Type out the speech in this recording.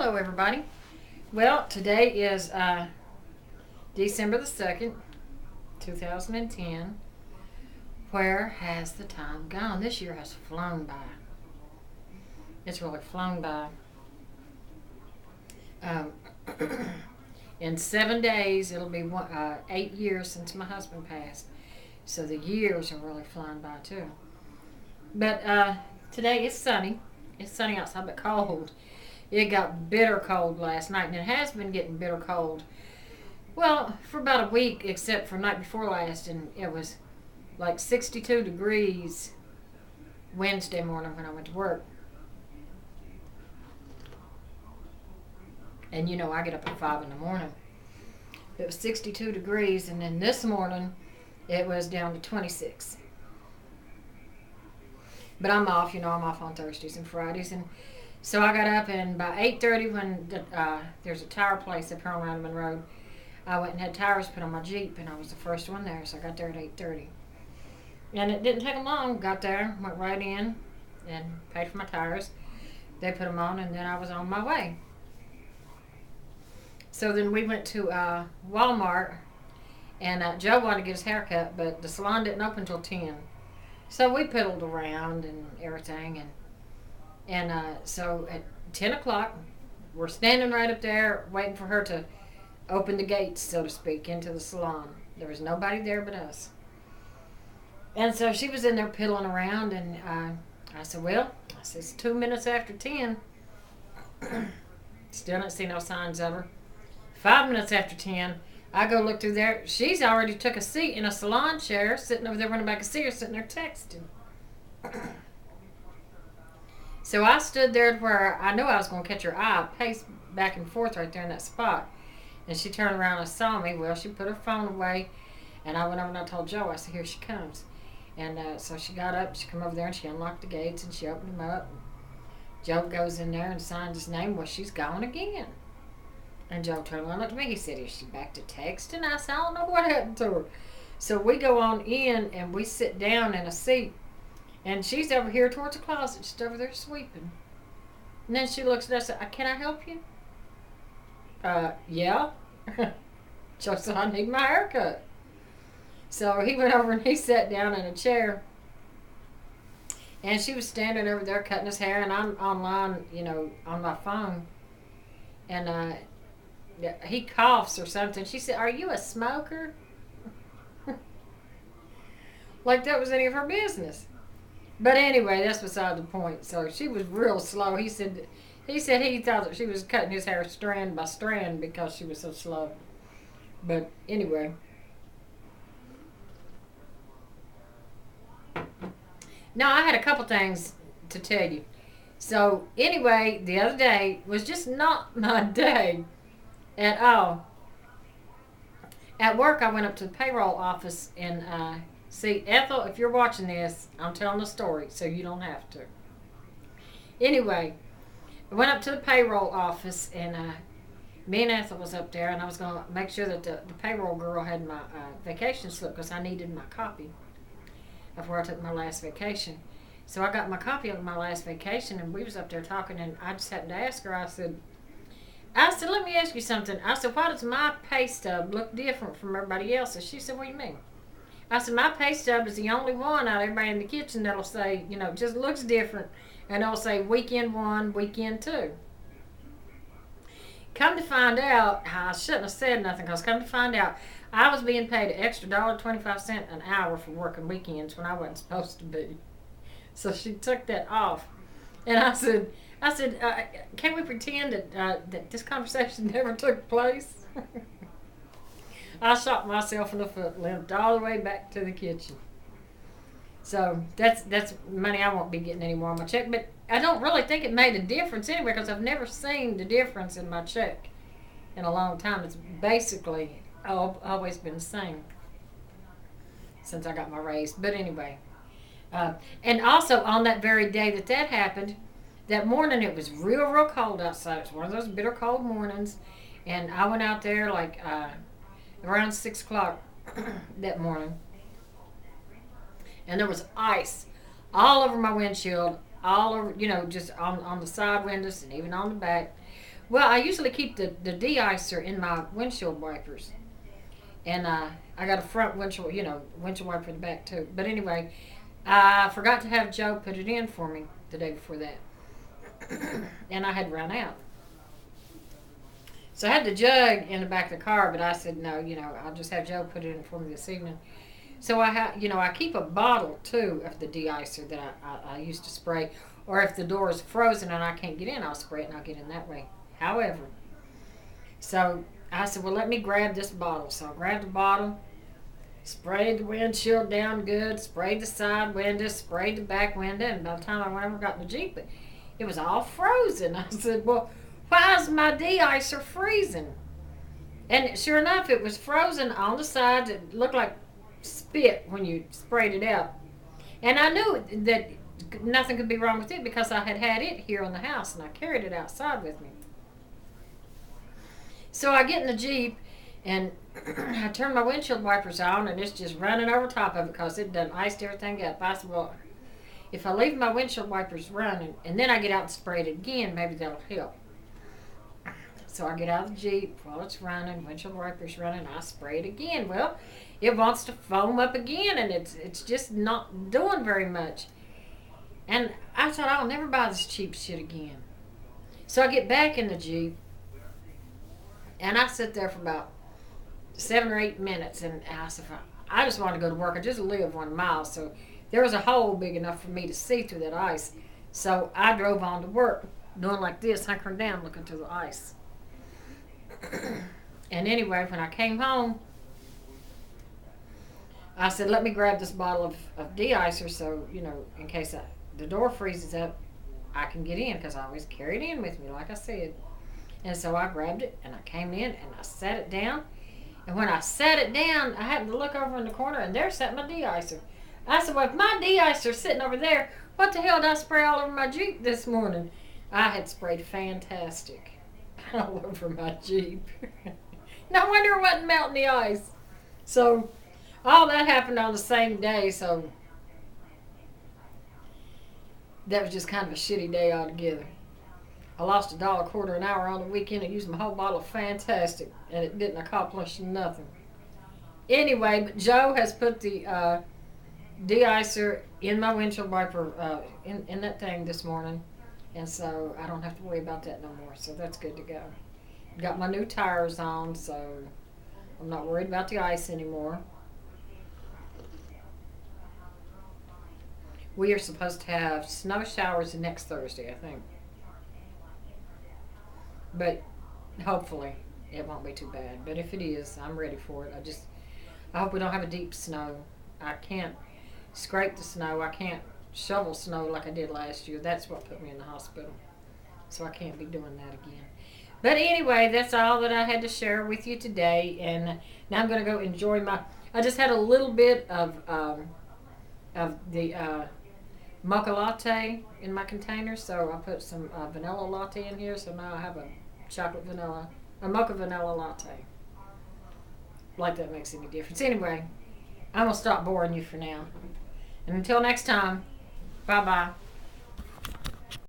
Hello, everybody. Well, today is December the 2nd, 2010. Where has the time gone? This year has flown by. It's really flown by. Um, in 7 days, it'll be 8 years since my husband passed. So the years are really flying by, too. But today it's sunny. It's sunny outside, but cold. It got bitter cold last night, and it has been getting bitter cold. Well, for about a week, except for night before last, and it was like 62 degrees Wednesday morning when I went to work. And you know, I get up at 5 in the morning. It was 62 degrees, and then this morning it was down to 26. But I'm off, I'm off on Thursdays and Fridays, and so I got up, and by 8:30, when there's a tire place up here on Randman Road, I went and had tires put on my Jeep, and I was the first one there, so I got there at 8:30. And it didn't take them long. Got there, went right in, and paid for my tires. They put them on, and then I was on my way. So then we went to Walmart, and Joe wanted to get his hair cut, but the salon didn't open until 10. So we piddled around and everything, and so at 10 o'clock, we're standing right up there waiting for her to open the gates, so to speak, into the salon. There was nobody there but us. And so she was in there piddling around, and I said, it's 2 minutes after 10. Still don't see no signs of her. 5 minutes after 10, I go look through there. She's already took a seat in a salon chair, sitting over there when I could see her, sitting there texting. So I stood there where I knew I was going to catch her eye. I paced back and forth right there in that spot. And she turned around and saw me. Well, she put her phone away, and I went over and I told Joe, I said, here she comes. And so she got up, she come over there, and she unlocked the gates, and she opened them up. Joe goes in there and signs his name. Well, she's gone again. And Joe turned around and looked at me. He said, is she back to texting? I said, I don't know what happened to her. So we go on in, and we sit down in a seat. And she's over here towards the closet, just over there sweeping. And then she looks at us and said, can I help you? Yeah. Joe said, I need my haircut. So he went over and he sat down in a chair. And she was standing over there cutting his hair, and I'm online, on my phone. And he coughs or something. She said, are you a smoker? Like that was any of her business. But anyway, that's beside the point. So she was real slow. He said he thought that she was cutting his hair strand by strand because she was so slow. But anyway. Now, I had a couple things to tell you. So anyway, the other day was just not my day at all. At work, I went up to the payroll office and see, Ethel, if you're watching this, I'm telling the story, so you don't have to. Anyway, I went up to the payroll office, and me and Ethel was up there, and I was going to make sure that the payroll girl had my vacation slip because I needed my copy of where I took my last vacation. So I got my copy of my last vacation, and we was up there talking, and I just happened to ask her, I said, let me ask you something. I said, why does my pay stub look different from everybody else's? She said, what do you mean? I said, my pay stub is the only one out of everybody in the kitchen that'll say, just looks different. And it'll say weekend 1, weekend 2. Come to find out, I shouldn't have said nothing, because come to find out, I was being paid an extra $1.25 an hour for working weekends when I wasn't supposed to be. So she took that off. And I said, can we pretend that this conversation never took place? I shot myself in the foot, limped all the way back to the kitchen. So that's money I won't be getting anymore on my check. But I don't really think it made a difference anyway, because I've never seen the difference in my check in a long time. It's basically always been the same since I got my raise. But anyway. And also on that very day that happened, that morning it was real cold outside. It was one of those bitter cold mornings. And I went out there like around 6 o'clock that morning. And there was ice all over my windshield, all over, just on the side windows and even on the back. Well, I usually keep the de-icer in my windshield wipers, and I got a front windshield, windshield wiper in the back too. But anyway, I forgot to have Joe put it in for me the day before that, and I had run out. So I had the jug in the back of the car, but I said no, I'll just have Joe put it in for me this evening. So I keep a bottle too of the de-icer that I used to spray, or if the door is frozen and I can't get in, I'll spray it and I'll get in that way. However, so I said, well, let me grab this bottle. So I grabbed the bottle, sprayed the windshield down good, sprayed the side window, sprayed the back window, and by the time I went over got in the Jeep, it was all frozen. I said, well, why is my de-icer freezing? And sure enough, it was frozen on the sides. It looked like spit when you sprayed it out. And I knew that nothing could be wrong with it because I had it here in the house and I carried it outside with me. So I get in the Jeep and I turn my windshield wipers on and it's just running over top of it because it done iced everything up. I said, well, if I leave my windshield wipers running and then I get out and spray it again, maybe that'll help. So I get out of the Jeep while it's running, windshield wipers running, I spray it again. Well, it wants to foam up again and it's just not doing very much. And I thought, I'll never buy this cheap shit again. So I get back in the Jeep and I sit there for about 7 or 8 minutes and I said, I just wanted to go to work. I just live 1 mile, so there was a hole big enough for me to see through that ice. So I drove on to work doing like this, hunkering down, looking through the ice. And anyway, when I came home, I said, let me grab this bottle of de-icer so, in case the door freezes up, I can get in because I always carry it in with me, like I said. And so I grabbed it and I came in and I sat it down. And when I sat it down, I happened to look over in the corner and there sat my de-icer. I said, well, if my de-icer's sitting over there, what the hell did I spray all over my Jeep this morning? I had sprayed fantastic all over my Jeep. No wonder it wasn't melting the ice. So all that happened on the same day, so that was just kind of a shitty day altogether. I lost $1.25 an hour on the weekend and used my whole bottle of Fantastic, and it didn't accomplish nothing. Anyway, but Joe has put the de-icer in my windshield wiper, in that thing this morning, and so I don't have to worry about that no more, so that's good to go. Got my new tires on, so I'm not worried about the ice anymore. We are supposed to have snow showers next Thursday, I think. But hopefully it won't be too bad. But if it is, I'm ready for it. I hope we don't have a deep snow. I can't scrape the snow. I can't shovel snow like I did last year. That's what put me in the hospital. So I can't be doing that again. But anyway, that's all that I had to share with you today. And now I'm going to go enjoy I just had a little bit of the mocha latte in my container. So I put some vanilla latte in here. So now I have a mocha vanilla latte. Like that makes any difference. Anyway, I'm going to stop boring you for now. And until next time, bye-bye.